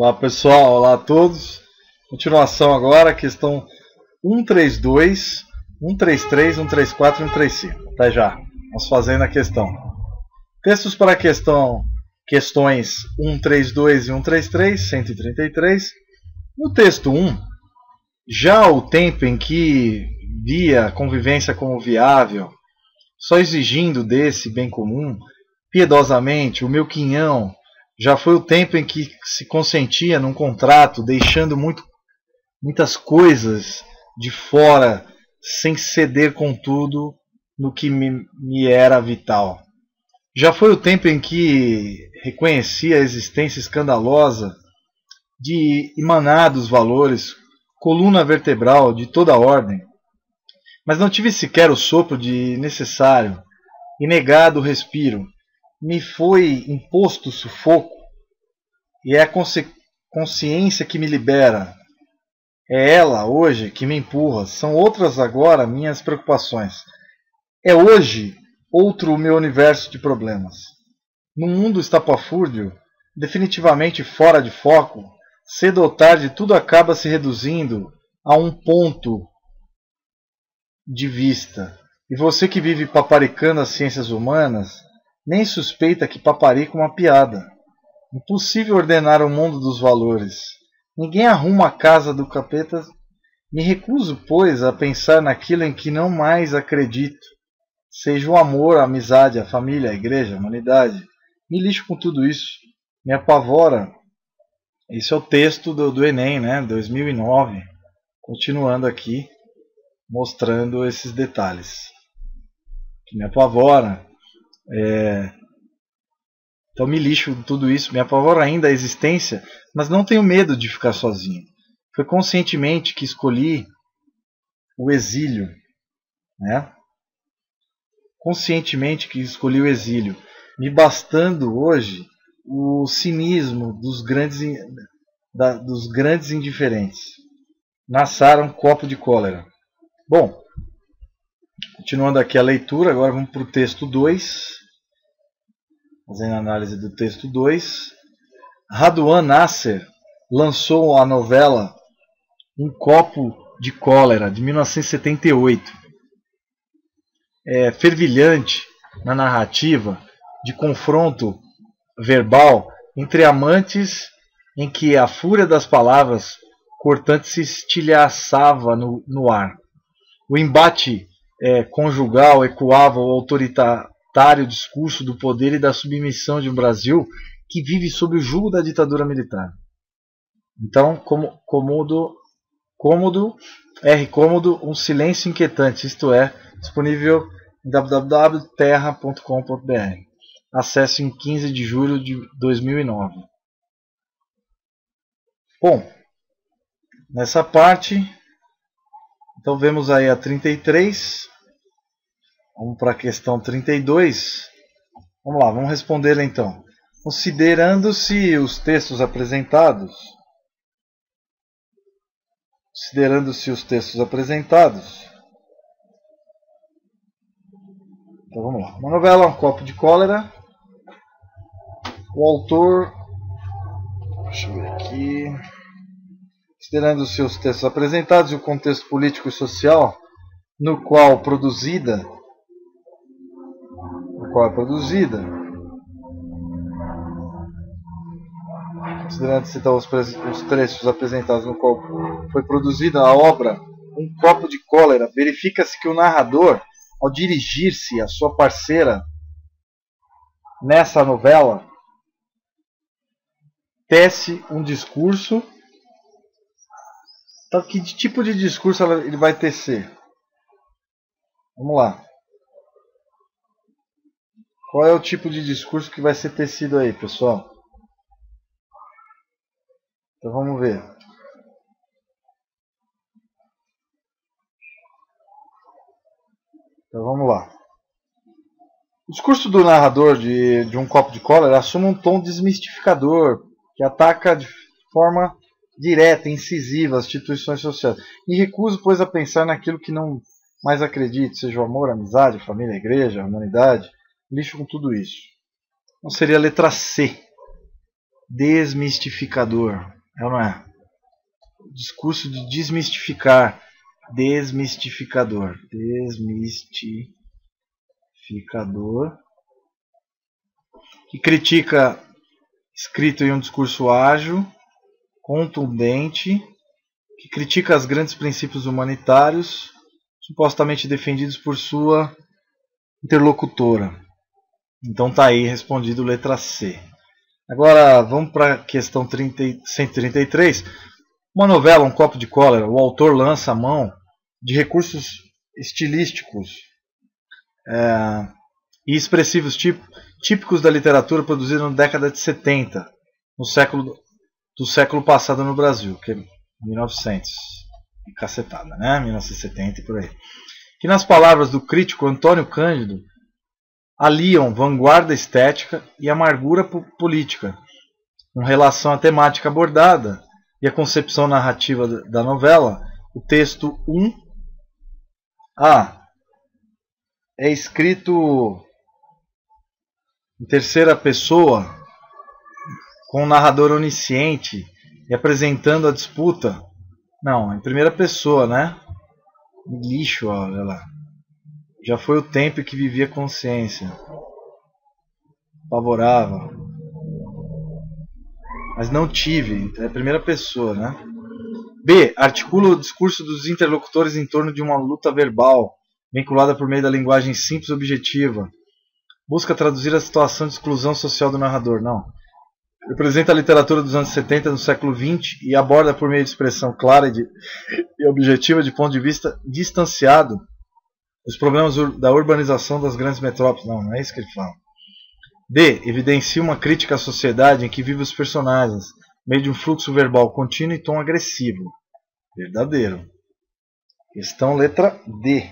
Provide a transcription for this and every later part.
Olá pessoal, olá a todos. Continuação agora, questão 132, 133, 134 e 135. Até já, vamos fazendo a questão. Textos para a questões 132 e 133, 133. No texto 1, já o tempo em que via a convivência como viável, só exigindo desse bem comum, piedosamente, o meu quinhão, já foi o tempo em que se consentia num contrato, deixando muitas coisas de fora, sem ceder, contudo, no que me era vital. Já foi o tempo em que reconhecia a existência escandalosa de emanados valores, coluna vertebral de toda ordem, mas não tive sequer o sopro de necessário, e negado o respiro, me foi imposto o sufoco, e é a consciência que me libera. É ela, hoje, que me empurra. São outras agora minhas preocupações. É hoje outro o meu universo de problemas. No mundo estapafúrdio, definitivamente fora de foco, cedo ou tarde tudo acaba se reduzindo a um ponto de vista. E você que vive paparicando as ciências humanas, nem suspeita que paparica uma piada. Impossível ordenar o mundo dos valores. Ninguém arruma a casa do capeta. Me recuso, pois, a pensar naquilo em que não mais acredito. Seja o amor, a amizade, a família, a igreja, a humanidade. Me lixo com tudo isso. Me apavora. Esse é o texto do Enem, né? 2009. Continuando aqui, mostrando esses detalhes. Que me apavora. Então me lixo de tudo isso, me apavora ainda a existência, mas não tenho medo de ficar sozinho. Foi conscientemente que escolhi o exílio, né? Conscientemente que escolhi o exílio, me bastando hoje o cinismo dos grandes indiferentes. Nassaram um copo de cólera. Bom, continuando aqui a leitura, agora vamos para o texto 2. Fazendo a análise do texto 2, Raduan Nasser lançou a novela Um Copo de Cólera, de 1978. Fervilhante na narrativa de confronto verbal entre amantes em que a fúria das palavras cortantes se estilhaçava no ar. O embate conjugal ecoava o autoritário discurso do poder e da submissão de um Brasil que vive sob o jugo da ditadura militar. Então, cômodo, um silêncio inquietante, isto é, disponível em www.terra.com.br. Acesso em 15 de julho de 2009. Bom, nessa parte, então vemos aí a 33. Vamos para a questão 32. Vamos lá, vamos responder então. Considerando-se os textos apresentados. Então vamos lá. Uma novela, Um Copo de Cólera. O autor. Deixa eu ver aqui. Considerando-se os textos apresentados e o contexto político e social no qual é produzida, considerando-se então os trechos apresentados no qual foi produzida a obra Um Copo de Cólera, verifica-se que o narrador, ao dirigir-se à sua parceira nessa novela, tece um discurso. Então, que tipo de discurso ele vai tecer? Vamos lá. Qual é o tipo de discurso que vai ser tecido aí, pessoal? Então vamos ver. Então vamos lá. O discurso do narrador de Um Copo de Cólera assume um tom desmistificador, que ataca de forma direta e incisiva as instituições sociais. E recuso, pois, a pensar naquilo que não mais acredito, seja o amor, a amizade, a família, a igreja, a humanidade. Lixo com tudo isso. Então seria a letra C. desmistificador. É ou não é? O discurso de desmistificar. Desmistificador. Desmistificador. Que critica escrito em um discurso ágil, contundente, que critica os grandes princípios humanitários, supostamente defendidos por sua interlocutora. Então tá aí respondido letra C. Agora vamos para a questão 133. Uma novela, Um Copo de Cólera, o autor lança a mão de recursos estilísticos e expressivos típicos da literatura produzida na década de 70, do século passado no Brasil, que é 1900 e cacetada, né? 1970 e por aí. Que nas palavras do crítico Antônio Cândido aliam vanguarda estética e amargura política, com relação à temática abordada e a concepção narrativa da novela. O texto 1A é escrito em terceira pessoa, com um narrador onisciente e apresentando a disputa. Não, em primeira pessoa, né? Lixo, olha lá. Já foi o tempo em que vivia consciência. Favorável. Mas não tive, é primeira pessoa, né? B. Articula o discurso dos interlocutores em torno de uma luta verbal, vinculada por meio da linguagem simples e objetiva. Busca traduzir a situação de exclusão social do narrador. Não. Representa a literatura dos anos 70 no século XX e aborda por meio de expressão clara e objetiva, de ponto de vista distanciado, os problemas da urbanização das grandes metrópoles. Não é isso que ele fala. D. Evidencia uma crítica à sociedade em que vivem os personagens, meio de um fluxo verbal contínuo e tom agressivo. Verdadeiro. Questão letra D.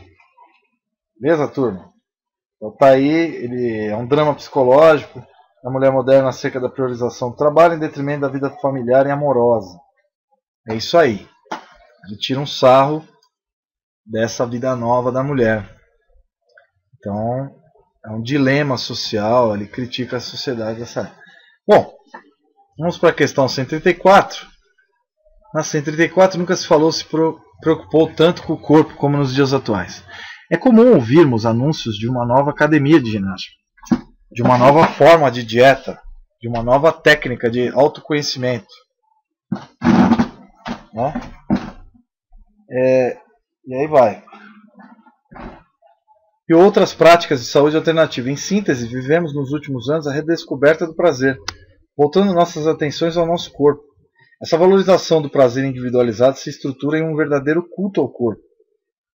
Beleza, turma? Então tá aí, ele é um drama psicológico da mulher moderna acerca da priorização do trabalho em detrimento da vida familiar e amorosa. É isso aí. Ele tira um sarro dessa vida nova da mulher. Então, é um dilema social, ele critica a sociedade dessa época. Bom, vamos para a questão 134. Na 134 nunca se falou, se preocupou tanto com o corpo como nos dias atuais. É comum ouvirmos anúncios de uma nova academia de ginástica, de uma nova forma de dieta, de uma nova técnica de autoconhecimento. Né? E aí vai. E outras práticas de saúde alternativa. Em síntese, vivemos nos últimos anos a redescoberta do prazer, voltando nossas atenções ao nosso corpo. Essa valorização do prazer individualizado se estrutura em um verdadeiro culto ao corpo.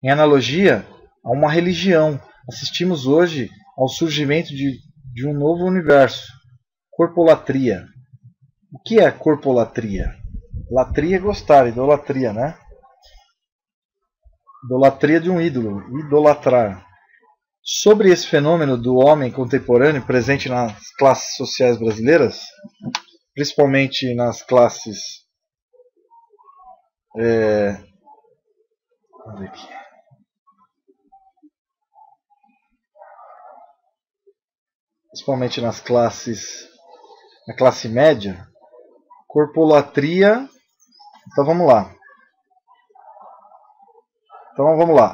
Em analogia a uma religião, assistimos hoje ao surgimento de um novo universo, corpolatria. O que é corpolatria? Latria é gostar, idolatria, né? Idolatria de um ídolo, idolatrar. Sobre esse fenômeno do homem contemporâneo presente nas classes sociais brasileiras, principalmente nas classes vamos ver aqui. Principalmente na classe média, corpolatria. Então vamos lá.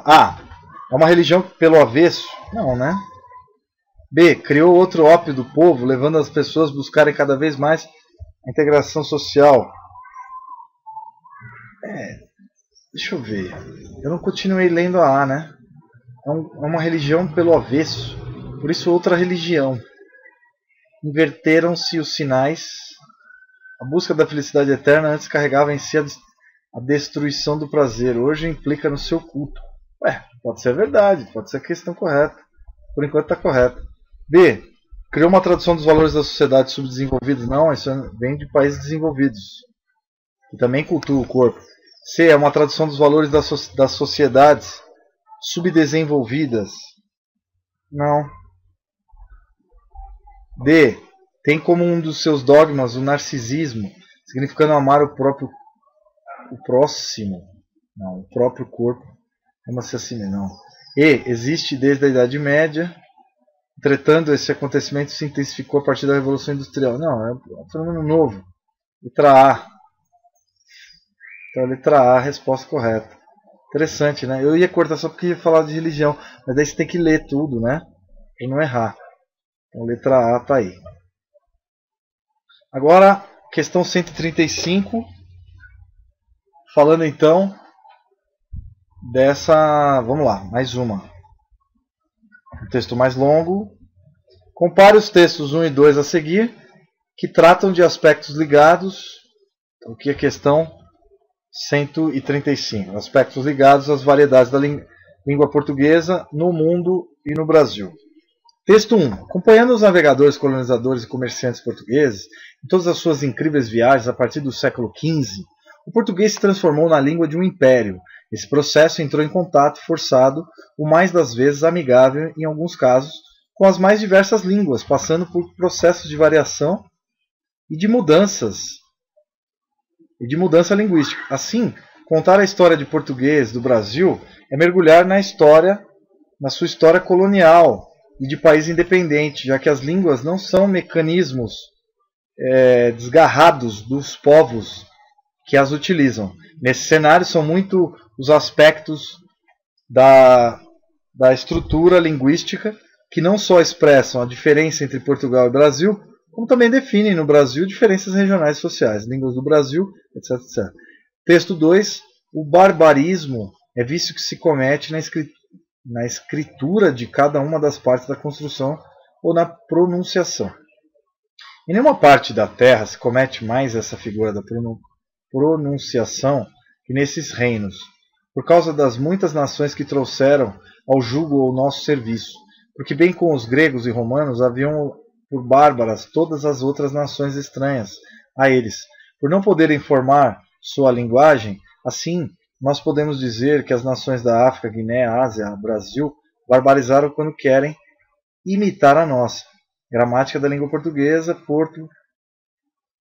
A. É uma religião pelo avesso? Não, né? B. Criou outro ópio do povo, levando as pessoas a buscarem cada vez mais a integração social. Deixa eu ver. Eu não continuei lendo a A, né? É uma religião pelo avesso. Por isso outra religião. Inverteram-se os sinais. A busca da felicidade eterna antes carregava em si a destruição do prazer. Hoje implica no seu culto. Pode ser verdade, pode ser a questão correta. Por enquanto está correta. B. Criou uma tradução dos valores da sociedade subdesenvolvida. Não, isso vem de países desenvolvidos, que também cultuam o corpo. C. É uma tradução dos valores das sociedades subdesenvolvidas. Não. D. Tem como um dos seus dogmas o narcisismo, significando amar o próprio corpo. Como se assim, não. E. Existe desde a Idade Média. Entretanto, esse acontecimento se intensificou a partir da Revolução Industrial. Não, é um fenômeno novo. Letra A. Então, letra A, a resposta correta. Interessante, né? Eu ia cortar só porque ia falar de religião, mas daí você tem que ler tudo, né? Para não errar. Então, letra A tá aí. Agora, questão 135. Falando então dessa... Vamos lá, mais uma. Um texto mais longo. Compare os textos 1 e 2 a seguir, que tratam de aspectos ligados. Então, aqui a questão 135. Aspectos ligados às variedades da língua portuguesa no mundo e no Brasil. Texto 1. Acompanhando os navegadores, colonizadores e comerciantes portugueses em todas as suas incríveis viagens a partir do século XV, o português se transformou na língua de um império. Esse processo entrou em contato forçado, o mais das vezes amigável, em alguns casos, com as mais diversas línguas, passando por processos de variação e de mudança linguística. Assim, contar a história de português do Brasil é mergulhar na sua história colonial e de país independente, já que as línguas não são mecanismos desgarrados dos povos que as utilizam. Nesse cenário são muito os aspectos da estrutura linguística que não só expressam a diferença entre Portugal e Brasil, como também definem no Brasil diferenças regionais e sociais, línguas do Brasil, etc, etc. Texto 2. O barbarismo é vício que se comete na escritura de cada uma das partes da construção ou na pronunciação. Em nenhuma parte da terra se comete mais essa figura da pronunciação que nesses reinos, por causa das muitas nações que trouxeram ao jugo ao nosso serviço, porque bem com os gregos e romanos haviam por bárbaras todas as outras nações estranhas a eles, por não poderem formar sua linguagem. Assim, nós podemos dizer que as nações da África, Guiné, Ásia, Brasil, barbarizaram quando querem imitar a nossa. Gramática da Língua Portuguesa, Porto,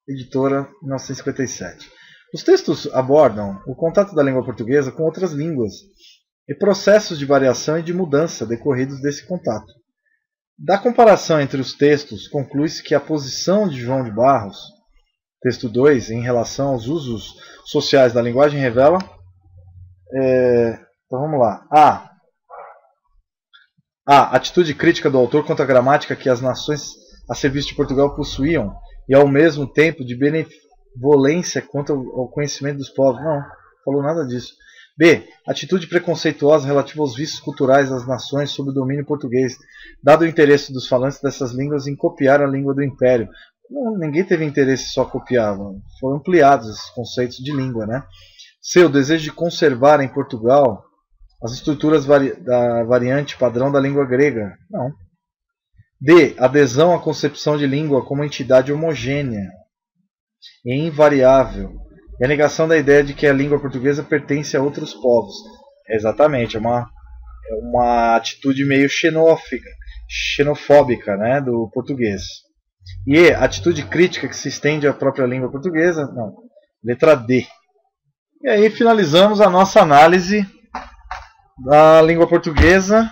editora, 1957. Os textos abordam o contato da língua portuguesa com outras línguas e processos de variação e de mudança decorridos desse contato. Da comparação entre os textos, conclui-se que a posição de João de Barros, texto 2, em relação aos usos sociais da linguagem revela... Então vamos lá. A atitude crítica do autor quanto à gramática que as nações a serviço de Portugal possuíam e ao mesmo tempo de benevolência quanto ao conhecimento dos povos. Não falou nada disso. B. Atitude preconceituosa relativa aos vícios culturais das nações sob o domínio português, dado o interesse dos falantes dessas línguas em copiar a língua do Império. Ninguém teve interesse só copiar, foram ampliados esses conceitos de língua, né? C. O desejo de conservar em Portugal as estruturas da variante padrão da língua grega. Não. D. Adesão à concepção de língua como entidade homogênea e invariável. E a negação da ideia de que a língua portuguesa pertence a outros povos. Exatamente, é uma atitude meio xenofóbica, né, do português. E atitude crítica que se estende à própria língua portuguesa. Não. Letra D. E aí finalizamos a nossa análise da língua portuguesa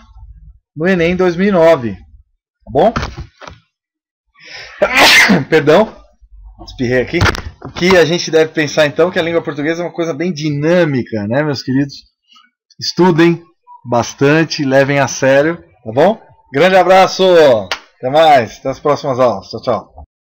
no Enem 2009. Tá bom? Perdão, espirrei aqui. O que a gente deve pensar então que a língua portuguesa é uma coisa bem dinâmica, né, meus queridos? Estudem bastante, levem a sério, tá bom? Grande abraço, até mais, até as próximas aulas. Tchau, tchau.